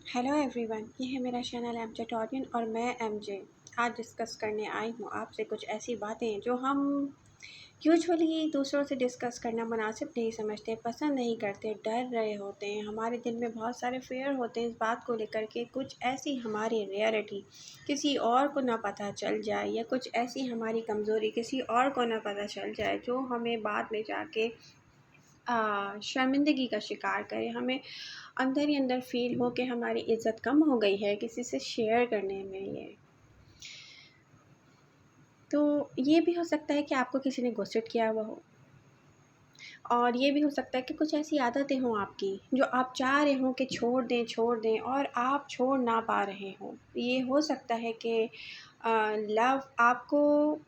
Hello everyone, ये है मेरा चैनल एमजे टॉरियन और मैं एमजे आज डिस्कस करने आई हूँ आपसे कुछ ऐसी बातें जो हम यूजुअली दूसरों से डिस्कस करना मुनासिब नहीं समझते, पसंद नहीं करते, डर रहे होते हैं। हमारे दिल में बहुत सारे फेयर होते हैं इस बात को लेकर के कुछ ऐसी हमारी रियलिटी किसी और को ना पता चल जाए या कुछ ऐसी हमारी कमज़ोरी किसी और को ना पता चल जाए जो हमें बाद में जाके शर्मिंदगी का शिकार करें। हमें अंदर ही अंदर फ़ील हो कि हमारी इज़्ज़त कम हो गई है किसी से शेयर करने में ये। तो ये भी हो सकता है कि आपको किसी ने घोस्टेड किया हुआ हो, और ये भी हो सकता है कि कुछ ऐसी आदतें हों आपकी जो आप चाह रहे हों कि छोड़ दें और आप छोड़ ना पा रहे हों। ये हो सकता है कि लव आपको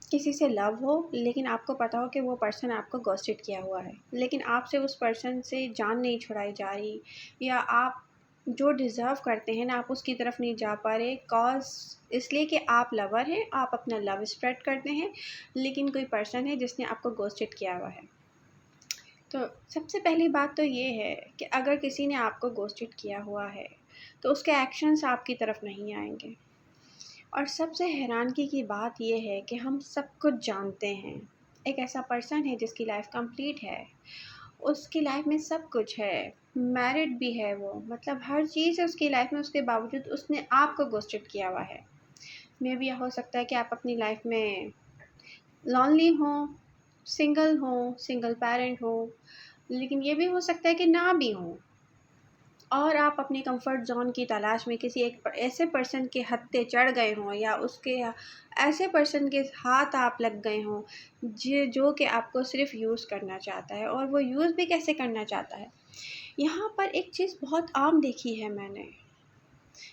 किसी से लव हो, लेकिन आपको पता हो कि वो पर्सन आपको घोस्टेड किया हुआ है, लेकिन आपसे उस पर्सन से जान नहीं छुड़ाई जा रही, या आप जो डिज़र्व करते हैं ना आप उसकी तरफ नहीं जा पा रहे, कॉज़ इसलिए कि आप लवर हैं, आप अपना लव स्प्रेड करते हैं, लेकिन कोई पर्सन है जिसने आपको घोस्टेड किया हुआ है। तो सबसे पहली बात तो ये है कि अगर किसी ने आपको घोस्टेड किया हुआ है तो उसके एक्शंस आपकी तरफ नहीं आएंगे। और सबसे हैरानगी की बात ये है कि हम सब कुछ जानते हैं। एक ऐसा पर्सन है जिसकी लाइफ कंप्लीट है, उसकी लाइफ में सब कुछ है, मैरिड भी है वो, मतलब हर चीज़ है उसकी लाइफ में, उसके बावजूद उसने आपको घोस्टेड किया हुआ है। मे बी हो सकता है कि आप अपनी लाइफ में लॉनली हो, सिंगल पेरेंट हो, लेकिन ये भी हो सकता है कि ना भी हो, और आप अपनी कंफर्ट ज़ोन की तलाश में किसी एक ऐसे पर्सन के हत्थे चढ़ गए हों, या उसके ऐसे पर्सन के हाथ आप लग गए हों जो कि आपको सिर्फ यूज़ करना चाहता है, और वो यूज़ भी कैसे करना चाहता है। यहाँ पर एक चीज़ बहुत आम देखी है मैंने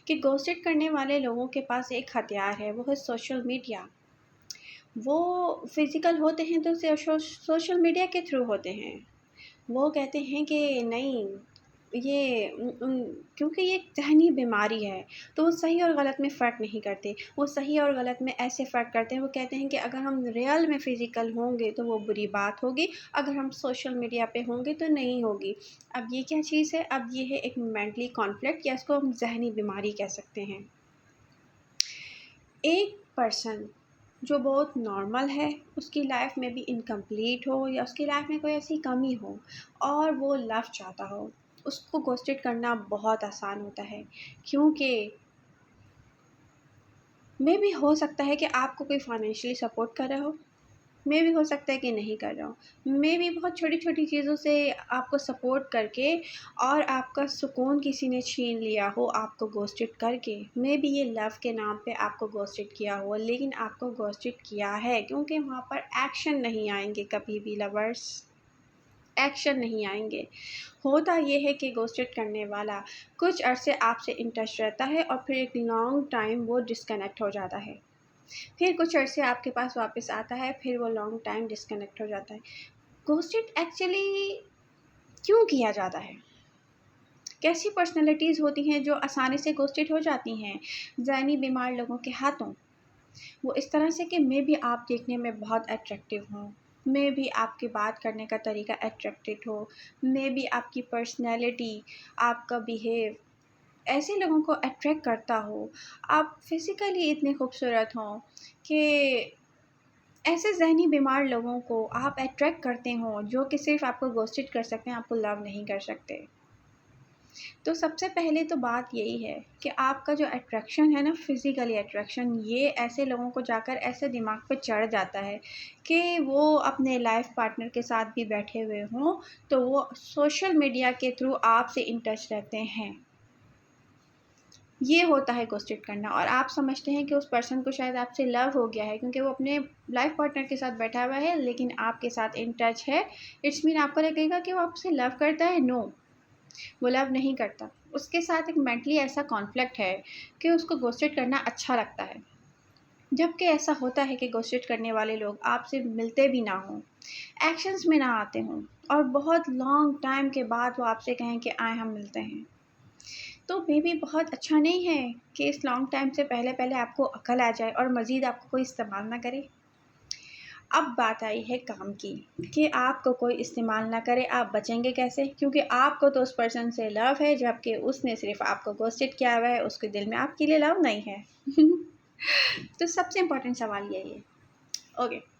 कि घोस्टेड करने वाले लोगों के पास एक हथियार है, वो है सोशल मीडिया। वो फिज़िकल होते हैं तो सोशल मीडिया के थ्रू होते हैं। वो कहते हैं कि नहीं, ये क्योंकि ये एक ज़हनी बीमारी है, तो वो सही और गलत में फ़र्क नहीं करते। वो सही और गलत में ऐसे फ़र्क करते हैं, वो कहते हैं कि अगर हम रियल में फ़िज़िकल होंगे तो वो बुरी बात होगी, अगर हम सोशल मीडिया पे होंगे तो नहीं होगी। अब ये क्या चीज़ है? अब ये है एक मेंटली कॉन्फ्लिक्ट, या इसको हम ज़हनी बीमारी कह सकते हैं। एक पर्सन जो बहुत नॉर्मल है, उसकी लाइफ में भी इनकम्प्लीट हो या उसकी लाइफ में कोई ऐसी कमी हो और वो लव चाहता हो, उसको घोस्टेड करना बहुत आसान होता है, क्योंकि मे भी हो सकता है कि आपको कोई फाइनेंशियली सपोर्ट कर रहा हो, मे भी हो सकता है कि नहीं कर रहा हो, मे भी बहुत छोटी-छोटी चीज़ों से आपको सपोर्ट करके और आपका सुकून किसी ने छीन लिया हो आपको घोस्टेड करके। मे बी ये लव के नाम पे आपको घोस्टेड किया हो, लेकिन आपको घोस्टेड किया है क्योंकि वहाँ पर एक्शन नहीं आएँगे कभी भी लवर्स, एक्शन नहीं आएँगे। होता ये है कि घोस्टेड करने वाला कुछ अरसे आपसे इन टच रहता है और फिर एक लॉन्ग टाइम वो डिस्कनेक्ट हो जाता है। फिर कुछ अरसे आपके पास वापस आता है, फिर वो लॉन्ग टाइम डिस्कनेक्ट हो जाता है। घोस्टेड एक्चुअली क्यों किया जाता है? कैसी पर्सनैलिटीज़ होती हैं जो आसानी से घोस्टेड हो जाती हैं ज़हनी बीमार लोगों के हाथों? वो इस तरह से कि मे बी आप देखने में बहुत अट्रैक्टिव हों, मे बी आपकी बात करने का तरीका अट्रैक्टिव हो, मे बी आपकी पर्सनैलिटी, आपका बिहेव ऐसे लोगों को अट्रैक्ट करता हो, आप फिज़िकली इतने खूबसूरत हों कि ऐसे ज़हनी बीमार लोगों को आप अट्रैक्ट करते हों जो कि सिर्फ़ आपको घोस्टेड कर सकते हैं, आपको लव नहीं कर सकते। तो सबसे पहले तो बात यही है कि आपका जो अट्रैक्शन है ना, फ़िज़िकली अट्रैक्शन, ये ऐसे लोगों को जाकर ऐसे दिमाग पे चढ़ जाता है कि वो अपने लाइफ़ पार्टनर के साथ भी बैठे हुए हों, तो वो सोशल मीडिया के थ्रू आपसे इन टच रहते हैं। ये होता है घोस्टेड करना, और आप समझते हैं कि उस पर्सन को शायद आपसे लव हो गया है क्योंकि वो अपने लाइफ पार्टनर के साथ बैठा हुआ है लेकिन आपके साथ इन टच है। इट्स मीन आपको लगेगा कि वो आपसे लव करता है। नो, वो लव नहीं करता। उसके साथ एक मेंटली ऐसा कॉन्फ्लिक्ट है कि उसको घोस्टेड करना अच्छा लगता है। जबकि ऐसा होता है कि घोस्टेड करने वाले लोग आपसे मिलते भी ना हों, एक्शंस में ना आते हों, और बहुत लॉन्ग टाइम के बाद वो आपसे कहें कि आए हम मिलते हैं। तो मे बी बहुत अच्छा नहीं है कि इस लॉन्ग टाइम से पहले-पहले आपको अकल आ जाए और मज़ीद आपको कोई इस्तेमाल ना करे। अब बात आई है काम की, कि आपको कोई इस्तेमाल ना करे, आप बचेंगे कैसे? क्योंकि आपको तो उस पर्सन से लव है, जबकि उसने सिर्फ़ आपको घोस्टेड किया हुआ है, उसके दिल में आपके लिए लव नहीं है। तो सबसे इम्पोर्टेंट सवाल यही है। ओके,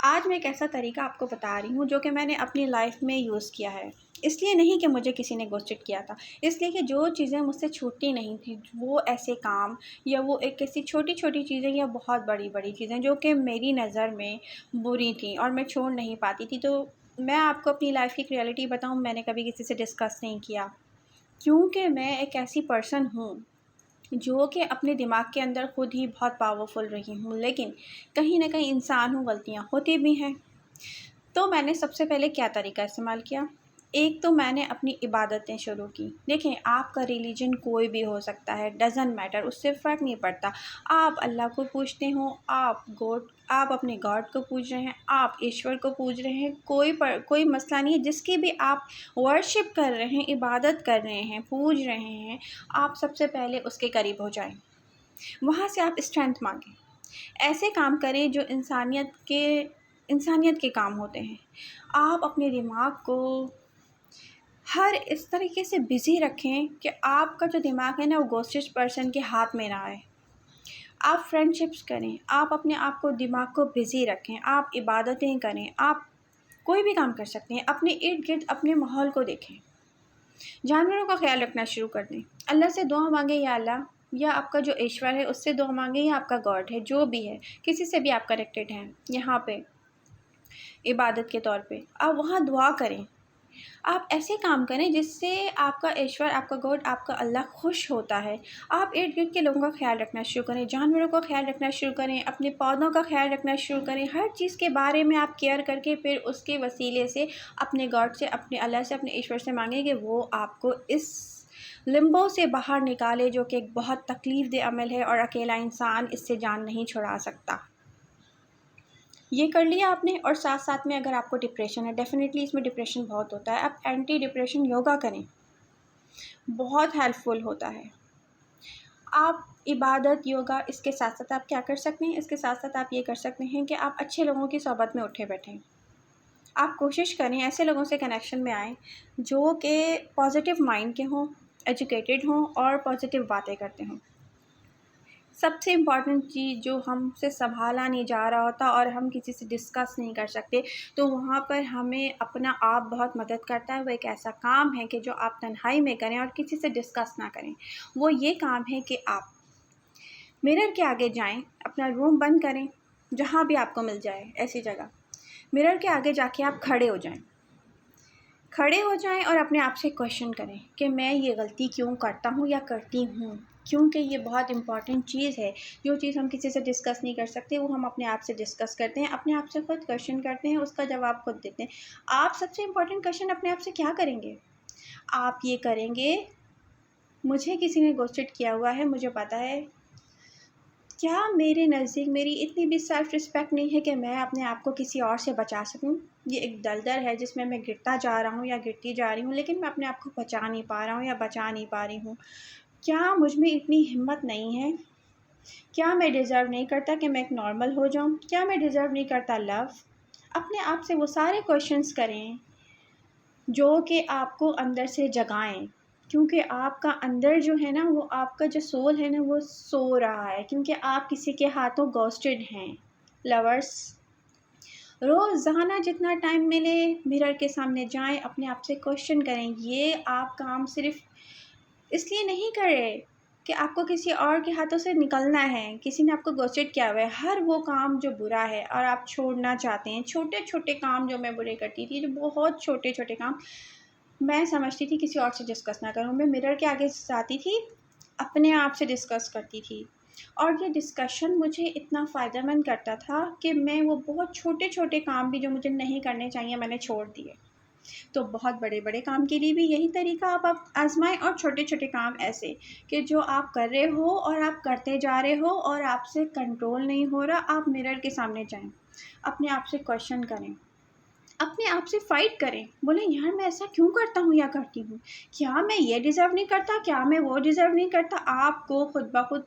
आज मैं एक ऐसा तरीका आपको बता रही हूँ जो कि मैंने अपनी लाइफ में यूज़ किया है। इसलिए नहीं कि मुझे किसी ने घोस्टेड किया था, इसलिए कि जो चीज़ें मुझसे छूटती नहीं थी, वो ऐसे काम या वो एक ऐसी छोटी-छोटी चीज़ें या बहुत बड़ी-बड़ी चीज़ें जो कि मेरी नज़र में बुरी थी और मैं छोड़ नहीं पाती थी। तो मैं आपको अपनी लाइफ की एक रियलिटी बताऊँ, मैंने कभी किसी से डिस्कस नहीं किया, क्योंकि मैं एक ऐसी पर्सन हूँ जो कि अपने दिमाग के अंदर खुद ही बहुत पावरफुल रही हूँ, लेकिन कहीं न कहीं इंसान हूँ, गलतियाँ होती भी हैं। तो मैंने सबसे पहले क्या तरीका इस्तेमाल किया, एक तो मैंने अपनी इबादतें शुरू की। देखें, आपका रिलीजन कोई भी हो सकता है, डज़न्ट मैटर, उससे फ़र्क नहीं पड़ता। आप अल्लाह को पूजते हो, आप अपने गॉड को पूज रहे हैं, आप ईश्वर को पूज रहे हैं, कोई मसला नहीं है। जिसकी भी आप वर्शिप कर रहे हैं, इबादत कर रहे हैं, पूज रहे हैं, आप सबसे पहले उसके करीब हो जाएँ। वहाँ से आप स्ट्रेंथ माँगें। ऐसे काम करें जो इंसानियत के काम होते हैं। आप अपने दिमाग को हर इस तरीके से बिज़ी रखें कि आपका जो दिमाग है ना, वो घोस्टेड पर्सन के हाथ में ना आए। आप फ्रेंडशिप्स करें, आप अपने आप को दिमाग को बिज़ी रखें, आप इबादतें करें, आप कोई भी काम कर सकते हैं। अपने इर्द-गिर्द अपने माहौल को देखें। जानवरों का ख़्याल रखना शुरू कर दें। अल्लाह से दुआ माँगे, या अल्लाह, या आपका जो ईश्वर है उससे दुआ माँगे, या आपका गॉड है, जो भी है, किसी से भी आप कनेक्टेड हैं यहाँ पे इबादत के तौर पे, आप वहाँ दुआ करें। आप ऐसे काम करें जिससे आपका ईश्वर, आपका गॉड, आपका अल्लाह खुश होता है। आप इर्द-गिर्द के लोगों का ख़्याल रखना शुरू करें, जानवरों का ख़्याल रखना शुरू करें, अपने पौधों का ख़्याल रखना शुरू करें। हर चीज़ के बारे में आप केयर करके फिर उसके वसीले से अपने गॉड से, अपने अल्लाह से, अपने ईश्वर से माँगें कि वो आपको इस लिम्बो से बाहर निकाले, जो कि एक बहुत तकलीफ़देह अमल है और अकेला इंसान इससे जान नहीं छुड़ा सकता। ये कर लिया आपने, और साथ-साथ में अगर आपको डिप्रेशन है, डेफ़िनेटली इसमें डिप्रेशन बहुत होता है, आप एंटी डिप्रेशन योगा करें, बहुत हेल्पफुल होता है। आप इबादत, योगा, इसके साथ-साथ आप क्या कर सकते हैं, इसके साथ-साथ आप ये कर सकते हैं कि आप अच्छे लोगों की सोहबत में उठे-बैठें। आप कोशिश करें ऐसे लोगों से कनेक्शन में आएँ, जो कि पॉज़िटिव माइंड के हों, एजुकेटेड हों और पॉज़िटिव बातें करते हों। सबसे इम्पॉर्टेंट चीज़ जो हमसे सँभाला नहीं जा रहा होता और हम किसी से डिस्कस नहीं कर सकते, तो वहाँ पर हमें अपना आप बहुत मदद करता है। वो एक ऐसा काम है कि जो आप तन्हाई में करें और किसी से डिस्कस ना करें। वो ये काम है कि आप मिरर के आगे जाएँ, अपना रूम बंद करें, जहाँ भी आपको मिल जाए ऐसी जगह। मिरर के आगे जाके आप खड़े हो जाएँ और अपने आप से क्वेश्चन करें कि मैं ये गलती क्यों करता हूँ या करती हूँ? क्योंकि ये बहुत इम्पॉर्टेंट चीज़ है। जो चीज़ हम किसी से डिस्कस नहीं कर सकते, वो हम अपने आप से डिस्कस करते हैं, अपने आप से खुद क्वेश्चन करते हैं, उसका जवाब खुद देते हैं। आप सबसे इम्पॉर्टेंट क्वेश्चन अपने आप से क्या करेंगे? आप ये करेंगे, मुझे किसी ने घोस्टेड किया हुआ है, मुझे पता है। क्या मेरे नज़दीक मेरी इतनी भी सेल्फ़ रिस्पेक्ट नहीं है कि मैं अपने आप को किसी और से बचा सकूँ? ये एक दलदल है जिसमें मैं गिरता जा रहा हूँ या गिरती जा रही हूँ, लेकिन मैं अपने आप को बचा नहीं पा रहा हूँ या बचा नहीं पा रही हूँ। क्या मुझ में इतनी हिम्मत नहीं है? क्या मैं डिज़र्व नहीं करता कि मैं एक नॉर्मल हो जाऊँ? क्या मैं डिज़र्व नहीं करता लव? अपने आप से वो सारे क्वेश्चन्स करें जो कि आपको अंदर से जगाएँ, क्योंकि आपका अंदर जो है ना, वो आपका जो सोल है ना, वो सो रहा है, क्योंकि आप किसी के हाथों घोस्टेड हैं। लवर्स, रोज़ाना जितना टाइम मिले मिरर के सामने जाएँ, अपने आप से क्वेश्चन करें। ये आप काम सिर्फ़ इसलिए नहीं कर रहे कि आपको किसी और के हाथों से निकलना है, किसी ने आपको घोस्टेड किया हुआ है। हर वो काम जो बुरा है और आप छोड़ना चाहते हैं, छोटे-छोटे काम जो मैं बुरे करती थी, जो बहुत छोटे-छोटे काम मैं समझती थी किसी और से डिस्कस ना करूँ। मैं मिरर के आगे जाती थी, अपने आप से डिस्कस करती थी, और ये डिस्कशन मुझे इतना फ़ायदेमंद करता था कि मैं वो बहुत छोटे-छोटे काम भी जो मुझे नहीं करने चाहिए, मैंने छोड़ दिए। तो बहुत बड़े-बड़े काम के लिए भी यही तरीका आप आज़माएँ, और छोटे-छोटे काम ऐसे कि जो आप कर रहे हो और आप करते जा रहे हो और आपसे कंट्रोल नहीं हो रहा, आप मिरर के सामने जाएँ। अपने आप से क्वेश्चन करें। अपने आप से फ़ाइट करें, बोलें यार मैं ऐसा क्यों करता हूँ या करती हूँ? क्या मैं ये डिज़र्व नहीं करता? क्या मैं वो डिज़र्व नहीं करता? आपको खुद ब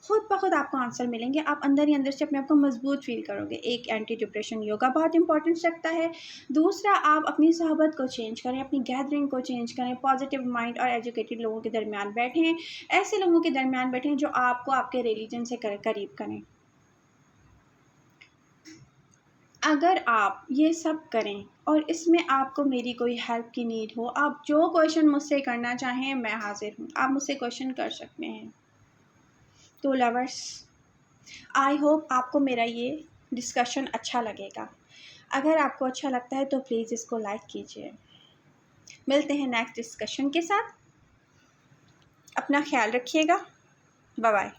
खुद आपको आंसर मिलेंगे। आप अंदर ही अंदर से अपने आप को मज़बूत फ़ील करोगे। एक एंटी डिप्रेशन योगा बहुत इम्पोर्टेंस रखता है। दूसरा, आप अपनी सोहबत को चेंज करें, अपनी गैदरिंग को चेंज करें, पॉज़िटिव माइंड और एजुकेटेड लोगों के दरमियान बैठें। ऐसे लोगों के दरमियान बैठें जो आपको आपके रिलीजन से करीब करें। अगर आप ये सब करें और इसमें आपको मेरी कोई हेल्प की नीड हो, आप जो क्वेश्चन मुझसे करना चाहें मैं हाज़िर हूँ। आप मुझसे क्वेश्चन कर सकते हैं। तो लवर्स, आई होप आपको मेरा ये डिस्कशन अच्छा लगेगा। अगर आपको अच्छा लगता है तो प्लीज़ इसको लाइक कीजिए। मिलते हैं नेक्स्ट डिस्कशन के साथ। अपना ख्याल रखिएगा। Bye bye.